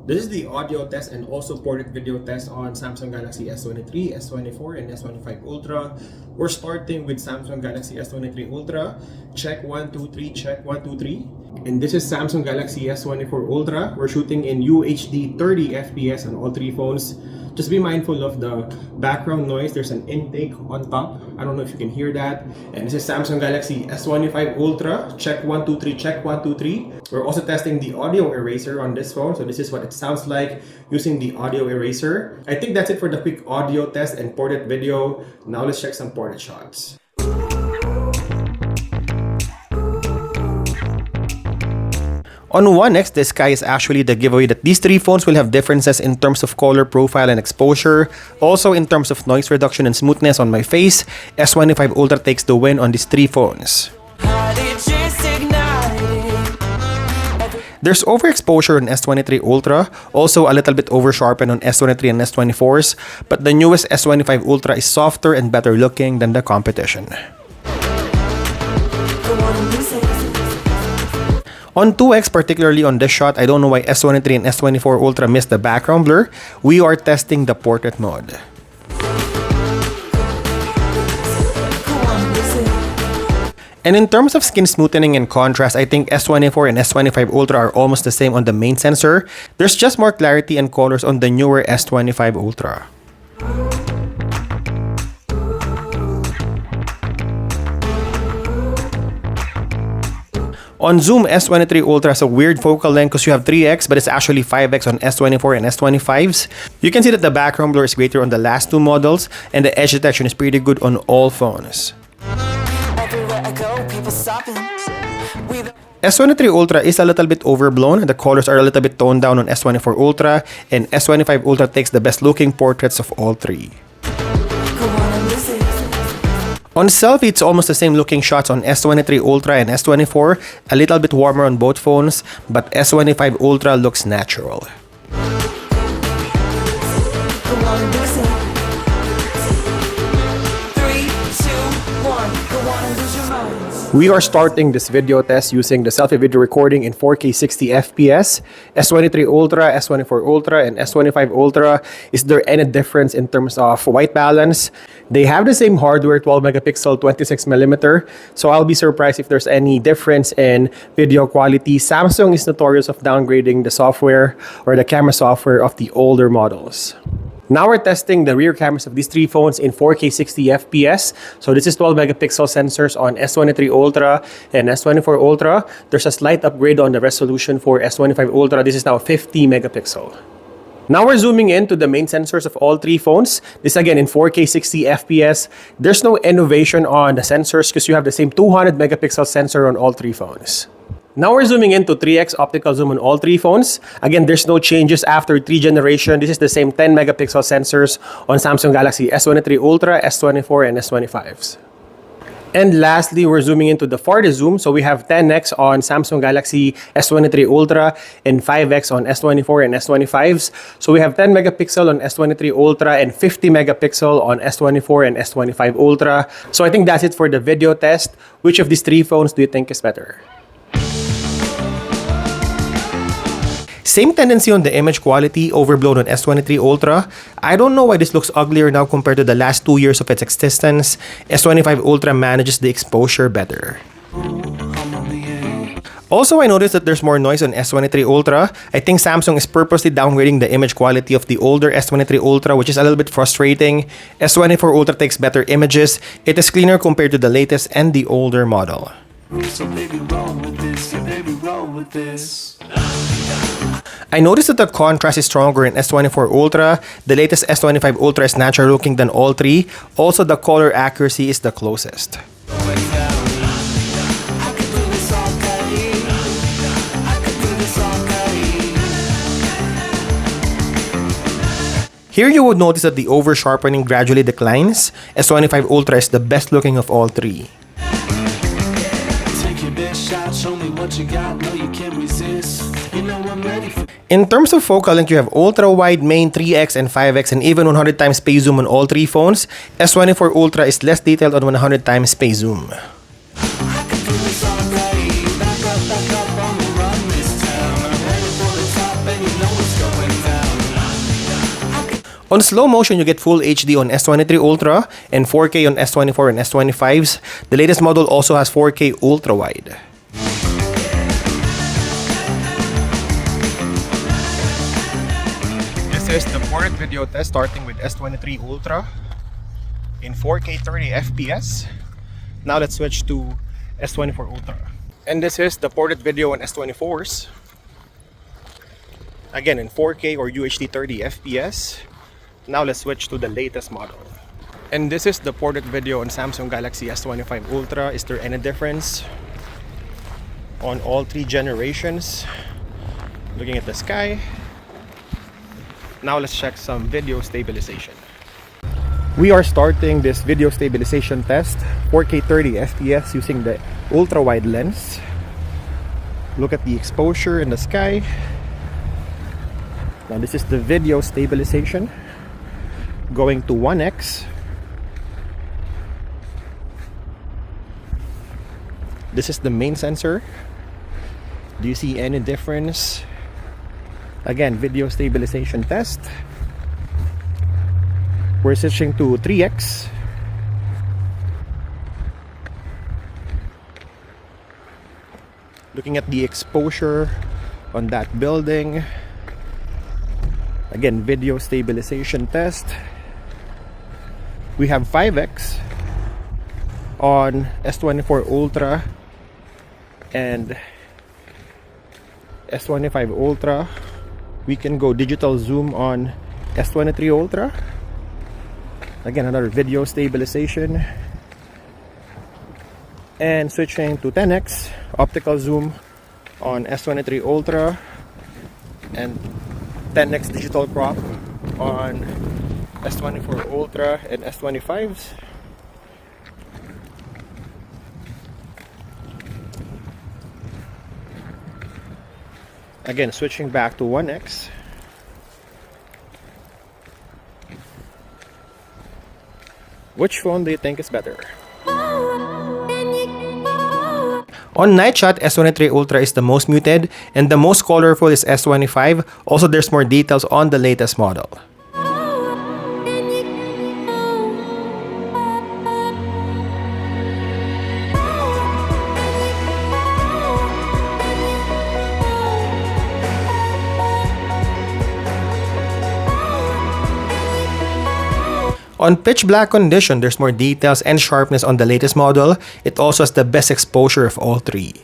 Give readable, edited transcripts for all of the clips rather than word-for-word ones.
This is the audio test and also ported video test on Samsung Galaxy S23, S24, and S25 Ultra. We're starting with Samsung Galaxy S23 Ultra. Check 1, 2, 3, check 1, 2, 3. And this is Samsung Galaxy S24 Ultra. We're shooting in UHD 30 FPS on all three phones. Just be mindful of the background noise. There's an intake on top. I don't know if you can hear that. And this is Samsung Galaxy S25 Ultra. Check 1, 2, 3, check 1, 2, 3. We're also testing the audio eraser on this phone. So this is what it sounds like using the audio eraser. I think that's it for the quick audio test and ported video. Now let's check some ported shots. On 1x, this guy is actually the giveaway that these three phones will have differences in terms of color profile and exposure. Also in terms of noise reduction and smoothness on my face, S25 Ultra takes the win on these three phones. There's overexposure on S23 Ultra, also a little bit over-sharpened on S23 and S24s, but the newest S25 Ultra is softer and better looking than the competition. On 2x, particularly on this shot, I don't know why S23 and S24 Ultra missed the background blur. We are testing the portrait mode. And in terms of skin smoothing and contrast, I think S24 and S25 Ultra are almost the same on the main sensor. There's just more clarity and colors on the newer S25 Ultra. On zoom, S23 Ultra has a weird focal length because you have 3x, but it's actually 5x on S24 and S25s. You can see that the background blur is greater on the last two models, and the edge detection is pretty good on all phones. S23 Ultra is a little bit overblown. The colors are a little bit toned down on S24 Ultra, and S25 Ultra takes the best looking portraits of all three. On Selfie, it's almost the same looking shots on S23 Ultra and S24, a little bit warmer on both phones, but S25 Ultra looks natural. We are starting this video test using the Selfie video recording in 4K 60 FPS. S23 Ultra, S24 Ultra, and S25 Ultra. Is there any difference in terms of white balance? They have the same hardware, 12 megapixel, 26mm. So I'll be surprised if there's any difference in video quality. Samsung is notorious of downgrading the software or the camera software of the older models. Now we're testing the rear cameras of these three phones in 4K 60 FPS. So this is 12 megapixel sensors on S23 Ultra and S24 Ultra. There's a slight upgrade on the resolution for S25 Ultra. This is now 50 megapixel. Now we're zooming into the main sensors of all three phones. This again in 4K 60 FPS. There's no innovation on the sensors because you have the same 200 megapixel sensor on all three phones. Now we're zooming into 3x optical zoom on all three phones. Again, there's no changes after 3 generation. This is the same 10 megapixel sensors on Samsung Galaxy S23 Ultra, S24, and S25s. And lastly, we're zooming into the farthest zoom. So we have 10x on Samsung Galaxy S23 Ultra and 5x on S24 and S25s. So we have 10 megapixel on S23 Ultra and 50 megapixel on S24 and S25 Ultra. So I think that's it for the video test. Which of these three phones do you think is better? Same tendency on the image quality, overblown on S23 Ultra. I don't know why this looks uglier now compared to the last 2 years of its existence. S25 Ultra manages the exposure better. Also, I noticed that there's more noise on S23 Ultra. I think Samsung is purposely downgrading the image quality of the older S23 Ultra, which is a little bit frustrating. S24 Ultra takes better images. It is cleaner compared to the latest and the older model. So baby, roll with this. Yeah, baby, roll with this. I noticed that the contrast is stronger in S24 Ultra. The latest S25 Ultra is natural looking than all three. Also, the color accuracy is the closest. Here you would notice that the over-sharpening gradually declines. S25 Ultra is the best looking of all three. In terms of focal length, you have ultra-wide, main, 3x, and 5x, and even 100 times space zoom on all three phones. S24 Ultra is less detailed on 100 times space zoom. On slow motion, you get full HD on S23 Ultra and 4K on S24 and S25s. The latest model also has 4K ultrawide. This is the portrait video test starting with S23 Ultra in 4K 30 FPS. Now let's switch to S24 Ultra. And this is the portrait video on S24s. Again in 4K or UHD 30 FPS. Now let's switch to the latest model. And this is the portrait video on Samsung Galaxy S25 Ultra. Is there any difference on all three generations? Looking at the sky. Now let's check some video stabilization. We are starting this video stabilization test 4K 30 FPS using the ultra wide lens. Look at the exposure in the sky. Now this is the video stabilization going to 1x. This is the main sensor. Do you see any difference? Again, video stabilization test. We're switching to 3x. Looking at the exposure on that building. Again, video stabilization test. We have 5x on S24 Ultra and S25 Ultra. We can go digital zoom on S23 Ultra. Again, another video stabilization. And switching to 10x optical zoom on S23 Ultra and 10x digital crop on S24 Ultra and S25s. Again, switching back to 1x. Which phone do you think is better? On night shot, S23 Ultra is the most muted and the most colorful is S25. Also, there's more details on the latest model. On pitch black condition, there's more details and sharpness on the latest model. It also has the best exposure of all three.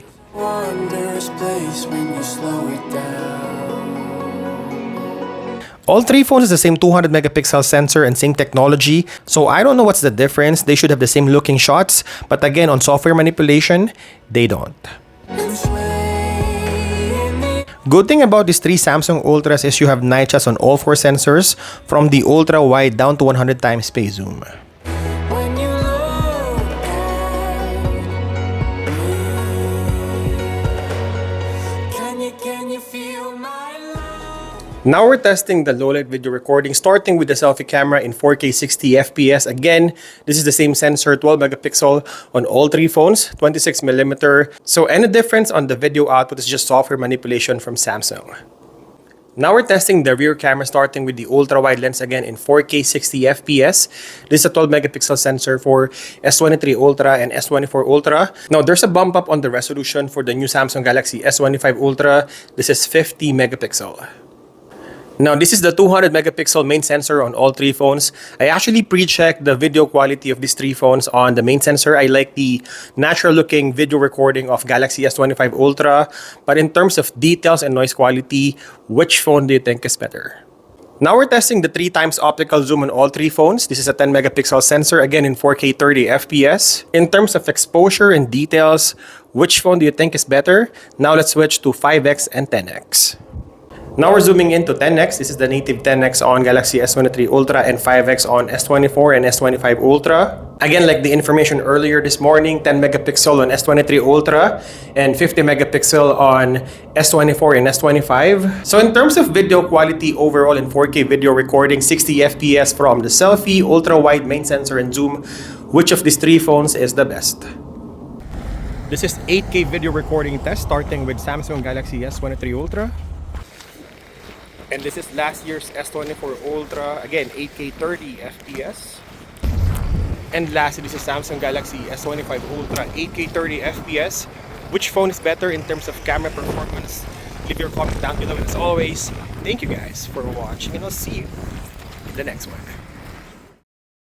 All three phones has the same 200 megapixel sensor and same technology, so I don't know what's the difference. They should have the same looking shots, but again, on software manipulation, they don't. Good thing about these three Samsung Ultras is you have night shots on all four sensors, from the ultra wide down to 100 times space zoom. Now we're testing the low light video recording, starting with the selfie camera in 4K 60 FPS. Again, this is the same sensor, 12 megapixel on all three phones, 26mm. So any difference on the video output is just software manipulation from Samsung. Now we're testing the rear camera, starting with the ultra wide lens again in 4K 60 FPS. This is a 12 megapixel sensor for S23 Ultra and S24 Ultra. Now there's a bump up on the resolution for the new Samsung Galaxy S25 Ultra. This is 50 megapixel. Now, this is the 200 megapixel main sensor on all three phones. I actually pre-checked the video quality of these three phones on the main sensor. I like the natural looking video recording of Galaxy S25 Ultra. But in terms of details and noise quality, which phone do you think is better? Now we're testing the 3x optical zoom on all three phones. This is a 10 megapixel sensor, again in 4K 30 FPS. In terms of exposure and details, which phone do you think is better? Now let's switch to 5x and 10x. Now we're zooming into 10x. This is the native 10x on Galaxy S23 Ultra and 5x on S24 and S25 Ultra. Again, like the information earlier this morning, 10 megapixel on S23 Ultra and 50 megapixel on S24 and S25. So in terms of video quality overall in 4K video recording, 60 FPS from the selfie, ultra wide main sensor and zoom, which of these three phones is the best? This is 8K video recording test starting with Samsung Galaxy S23 Ultra. And this is last year's S24 Ultra, again 8K 30 FPS. And lastly, this is Samsung Galaxy S25 Ultra, 8K 30 FPS. Which phone is better in terms of camera performance? Leave your comment down below. And as always, thank you guys for watching, and I'll see you in the next one.